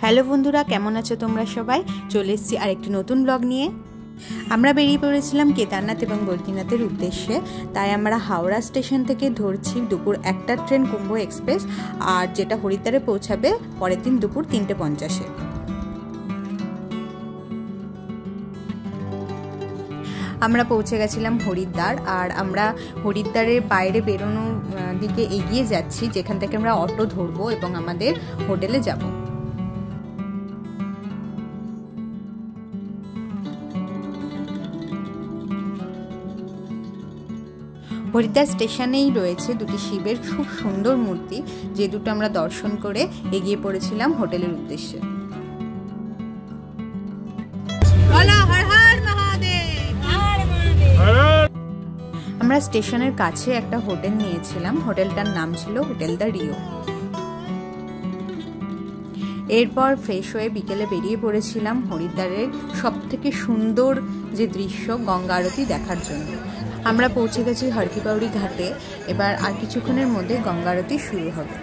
Hello বন্ধুরা, কেমন আছো তোমরা সবাই? চলে এসেছি আরেকটি নতুন ব্লগ নিয়ে। আমরা বেরিয়ে পড়েছিলাম কেদারনাথ এবং বদ্রীনাথের উদ্দেশ্যে। তাই আমরা হাওড়া স্টেশন থেকে ধরছি দুপুর 1টার ট্রেন কুম্ভ এক্সপ্রেস, আর যেটা হরিদ্বারে পৌঁছাবে পরের দিন দুপুর 3:50-এ। আমরা পৌঁছে গেছিলাম হরিদ্বার, আর আমরা হরিদ্বারের বাইরে বেরোনোর দিকে এগিয়ে যাচ্ছি, যেখান থেকে আমরা অটো ধরবো এবং আমাদের হোটেলে যাব। হরিদ্বার স্টেশনেই রয়েছে দুটি শিবের খুব সুন্দর মূর্তি, যে দুটো আমরা দর্শন করে এগিয়ে পড়েছিলাম হোটেলের উদ্দেশ্যে। আমরা স্টেশনের কাছে একটা হোটেল নিয়েছিলাম, হোটেলটার নাম ছিল হোটেল দ্য রিও। এরপর ফ্রেশ হয়ে বিকেলে বেরিয়ে পড়েছিলাম হরিদ্বারের সব থেকে সুন্দর যে দৃশ্য গঙ্গা আরতি দেখার জন্য। আমরা পৌঁছে গেছি হরকি পাউড়ি ঘাটে। এবার আর কিছুক্ষণের মধ্যে গঙ্গা আরতি শুরু হবে।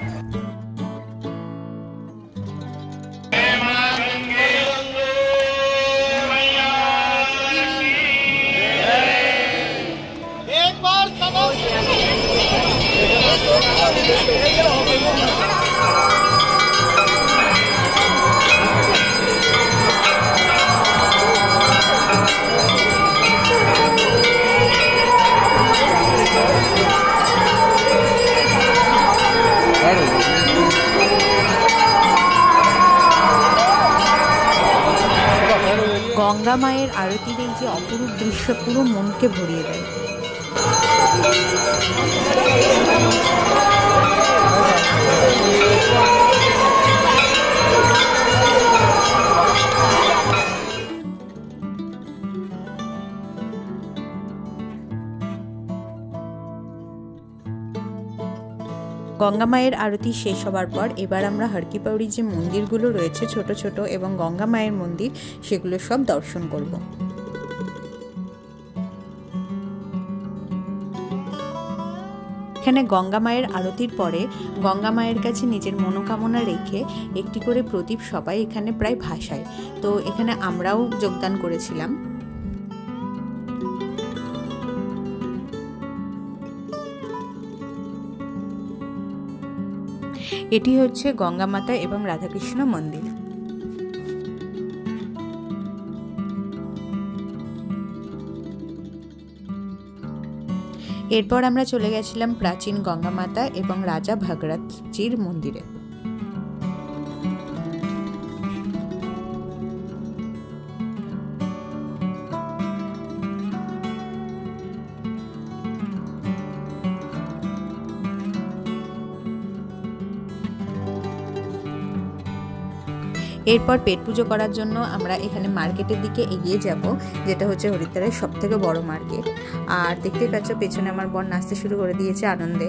গঙ্গা মায়ের আরতির এই যে অপরূপ দৃশ্য পুরো মনকে ভরিয়ে দেয়। গঙ্গা মায়ের আরতি শেষ হবার পর এবার আমরা হরকি পাউড়ির যে মন্দিরগুলো রয়েছে ছোট ছোট এবং গঙ্গা মায়ের মন্দির, সেগুলো সব দর্শন করব। এখানে গঙ্গা মায়ের আরতির পরে গঙ্গা মায়ের কাছে নিজের মনোকামনা রেখে একটি করে প্রদীপ সবাই এখানে প্রায় ভাসায়। তো এখানে আমরাও যোগদান করেছিলাম। এটি হচ্ছে গঙ্গা মাতা এবং রাধাকৃষ্ণ মন্দির। এরপর আমরা চলে গেছিলাম প্রাচীন গঙ্গা মাতা এবং রাজা ভাগরাথজির মন্দিরে। এরপর পেট পুজো করার জন্য আমরা এখানে মার্কেটের দিকে এগিয়ে যাব, যেটা হচ্ছে হরিদ্বারের সব থেকে বড় মার্কেট। আর দেখতে পাচ্ছ পেছনে আমার বোন নাচতে শুরু করে দিয়েছে আনন্দে।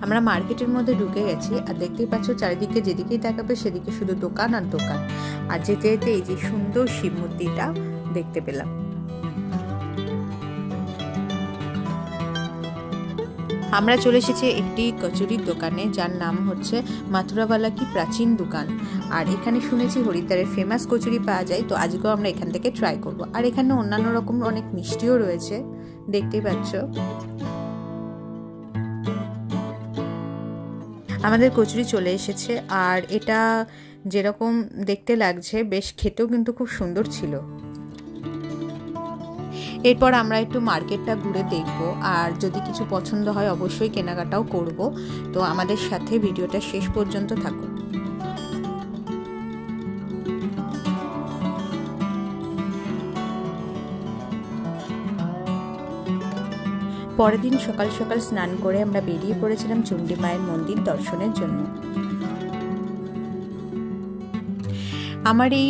আমরা মার্কেটের মধ্যে ঢুকে গেছি, আর দেখতেই পাচ্ছ চারিদিকে যেদিকেই তাকাবে সেদিকে শুধু দোকান আর দোকান। আর যেতে যেতে এই যে সুন্দর শিব মূর্তিটা দেখতে পেলাম। আমরা চলে এসেছি একটি কচুরির দোকানে, যার নাম হচ্ছে মাথুরাওয়ালা কি প্রাচীন দোকান। আর এখানে শুনেছি হরিদ্বারের ফেমাস কচুরি পাওয়া যায়, তো আজকেও আমরা এখান থেকে ট্রাই করব। আর এখানে অন্যান্য রকম অনেক মিষ্টিও রয়েছে, দেখতেই পাচ্ছ। আমাদের কচুরি চলে এসেছে, আর এটা যেরকম দেখতে লাগছে বেশ খেতেও কিন্তু খুব সুন্দর ছিল। এরপর আমরা একটু মার্কেটটা ঘুরে দেখব, আর যদি কিছু পছন্দ হয় অবশ্যই কেনাকাটাও করব। তো আমাদের সাথে ভিডিওটা শেষ পর্যন্ত থাকুন। পরের দিন সকাল সকাল স্নান করে আমরা বেরিয়ে পড়েছিলাম চণ্ডী মায়ের মন্দির দর্শনের জন্য। আমার এই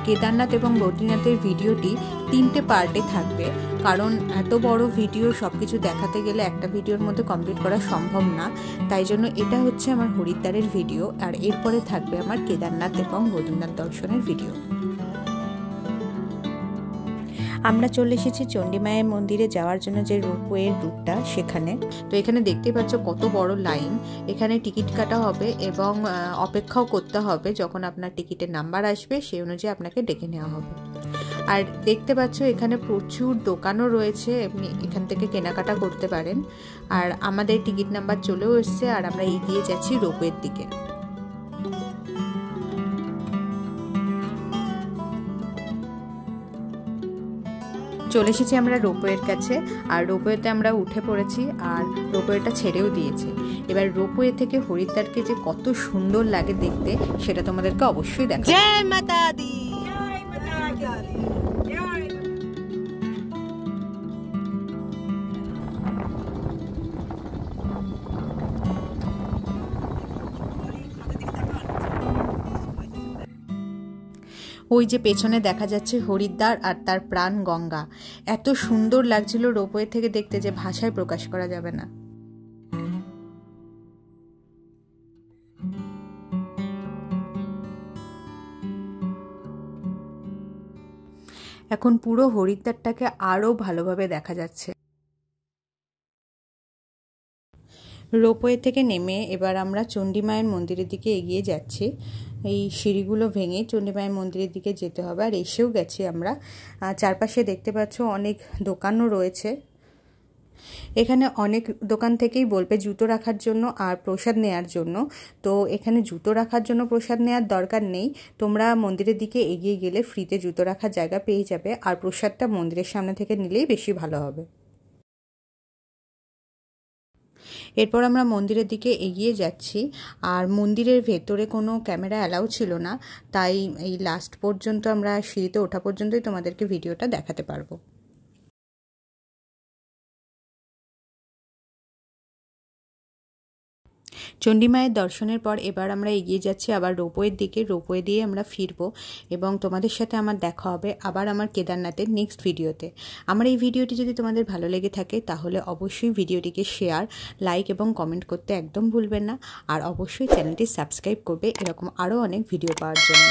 কেদারনাথ এবং বদ্রীনাথের ভিডিওটি 3টে পার্টে থাকবে, কারণ এত বড় ভিডিও সব কিছু দেখাতে গেলে একটা ভিডিওর মধ্যে কমপ্লিট করা সম্ভব না। তাই জন্য এটা হচ্ছে আমার হরিদ্বারের ভিডিও, আর এরপরে থাকবে আমার কেদারনাথ এবং বদ্রীনাথ দর্শনের ভিডিও। আমরা চলে এসেছি চণ্ডীমায়ের মন্দিরে যাওয়ার জন্য যে রোপওয়ের রুটটা সেখানে। তো এখানে দেখতেই পাচ্ছ কত বড় লাইন। এখানে টিকিট কাটা হবে এবং অপেক্ষাও করতে হবে, যখন আপনার টিকিটের নাম্বার আসবে সেই অনুযায়ী আপনাকে ডেকে নেওয়া হবে। আর দেখতে পাচ্ছ এখানে প্রচুর দোকানও রয়েছে, আপনি এখান থেকে কেনাকাটা করতে পারেন। আর আমাদের টিকিট নাম্বার চলেও এসছে আর আমরা এগিয়ে যাচ্ছি রোপওয়ের দিকে। চলে এসেছি আমরা রোপওয়ের কাছে, আর রোপওয়েতে আমরা উঠে পড়েছি আর রোপওয়েটা ছেড়েও দিয়েছে। এবার রোপওয়ে থেকে হরিদ্বারকে যে কত সুন্দর লাগে দেখতে সেটা তোমাদেরকে অবশ্যই দেখাবো। জয় মাতা দি। ওই যে পেছনে দেখা যাচ্ছে হরিদ্বার আর তার প্রাণ গঙ্গা। এত সুন্দর লাগছিল রোপওয়ে থেকে দেখতে যে ভাষায় প্রকাশ করা যাবে না। এখন পুরো হরিদ্বারটাকে আরো ভালোভাবে দেখা যাচ্ছে। রোপওয়ে থেকে নেমে এবার আমরা চণ্ডীমায়ের মন্দিরের দিকে এগিয়ে যাচ্ছি। এই সিঁড়িগুলো ভেঙে চণ্ডীমায়ের মন্দিরের দিকে যেতে হবে। আর এসেও গেছি আমরা। চারপাশে দেখতে পাচ্ছ অনেক দোকানও রয়েছে। এখানে অনেক দোকান থেকেই বলবে জুতো রাখার জন্য আর প্রসাদ নেয়ার জন্য। তো এখানে জুতো রাখার জন্য প্রসাদ নেওয়ার দরকার নেই, তোমরা মন্দিরের দিকে এগিয়ে গেলে ফ্রিতে জুতো রাখার জায়গা পেয়ে যাবে। আর প্রসাদটা মন্দিরের সামনে থেকে নিলেই বেশি ভালো হবে। এরপর আমরা মন্দিরের দিকে এগিয়ে যাচ্ছি। আর মন্দিরের ভেতরে কোনো ক্যামেরা অ্যালাউ ছিল না, তাই এই লাস্ট পর্যন্ত আমরা সিঁড়িতে ওঠা পর্যন্তই তোমাদেরকে ভিডিওটা দেখাতে পারবো। চণ্ডীমায়ের দর্শনের পর এবার আমরা এগিয়ে যাচ্ছি আবার রোপওয়ের দিকে। রোপওয়ে দিয়ে আমরা ফিরবো এবং তোমাদের সাথে আমার দেখা হবে আবার আমার কেদারনাথের নেক্সট ভিডিওতে। আমার এই ভিডিওটি যদি তোমাদের ভালো লেগে থাকে তাহলে অবশ্যই ভিডিওটিকে শেয়ার, লাইক এবং কমেন্ট করতে একদম ভুলবেন না। আর অবশ্যই চ্যানেলটি সাবস্ক্রাইব করবে এরকম আরও অনেক ভিডিও পাওয়ার জন্য।